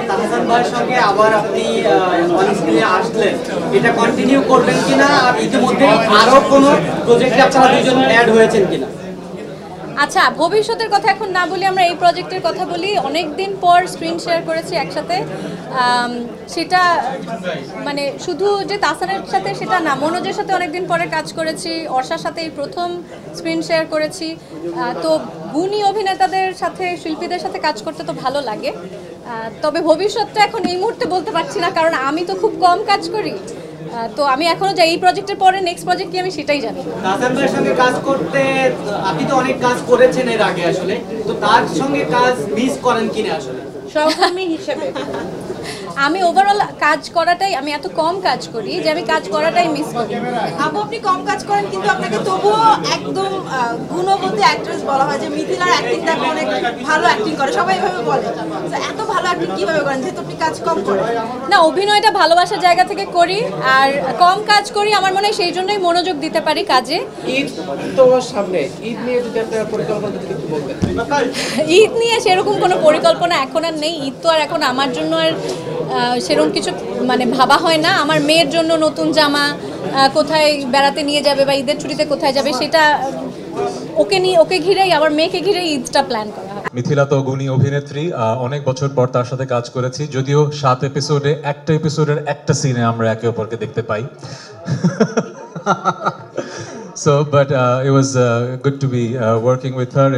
তাহসান ভাইয়ের সঙ্গে আবার আপনি অন স্ক্রিনে আসলেন, এটা কন্টিনিউ করবেন কিনা, আর ইতিমধ্যে আরো কোনো প্রজেক্টে আপনারা দুজন অ্যাড হয়েছেন কিনা? আচ্ছা, ভবিষ্যতের কথা এখন না বলি, আমরা এই প্রজেক্টের কথা বলি। অনেক দিন পর স্ক্রিন শেয়ার করেছি একসাথে। সেটা মানে শুধু যে তাহসানের সাথে সেটা না, মনোজের সাথে অনেকদিন পরে কাজ করেছি, অর্ষার সাথে এই প্রথম স্ক্রিন শেয়ার করেছি। তো গুণী অভিনেতাদের সাথে, শিল্পীদের সাথে কাজ করতে তো ভালো লাগে। তবে ভবিষ্যৎটা এখন এই মুহূর্তে বলতে পারছি না, কারণ আমি তো খুব কম কাজ করি। তো আমি এখনো যাই, এই প্রজেক্টের পরে নেক্সট প্রজেক্ট কি আমি সেটাই জানি। তাহসান ভাইয়ের সঙ্গে কাজ করতে আপনি তো অনেক কাজ করেছেন এর আগে, আসলে তো তার সঙ্গে কাজ মিস করেন কিনা আসলে সহকর্মী হিসেবে? আমি ওভারঅল কাজ করাটাই, আমি এত কম কাজ করি যে আমি কাজ করাটাই মিস করি। আপু আপনি কম কাজ করেন, কিন্তু আপনাকে তবুও একদম গুণবতী অ্যাক্ট্রেস বলা হয়। যে মিথিলার অ্যাক্টিং দেখো অনেক ভালো অ্যাক্টিং করে, সবাই এভাবে বলে। তো এত ভালো অ্যাক্টিং কিভাবে করেন যেহেতু আপনি কাজ কম করেন? না, অভিনয়টা ভালোবাসার জায়গা থেকে করি, আর কম কাজ করি আমার মনে হয় সেই জন্যই মনোযোগ দিতে পারি কাজে। ঈদ তো সামনে, ঈদ নিয়ে যদি আপনার পরিকল্পনা যদি একটু বলতেন। ঈদ নিয়ে সেরকম কোনো পরিকল্পনা এখন আর নেই। ঈদ তো আর এখন আমার জন্য আর সেরকম কিছু মানে ভাবা হয় না। আমার মেয়ের জন্য নতুন জামা, কোথায় বেড়াতে নিয়ে যাবে বা ঈদের ছুটিতে কোথায় যাবে, সেটা ওকে ঘিরেই, আমার মেয়েকে ঘিরেই ঈদটা প্ল্যান করা হয়। মিথিলা তো গুণী অভিনেত্রী, অনেক বছর পর তার সাথে কাজ করেছি, যদিও 7 এপিসোডে একটা এপিসোডের একটা সিনে আমরা একে অপরকে দেখতে পাই। So but it was good to be working with her.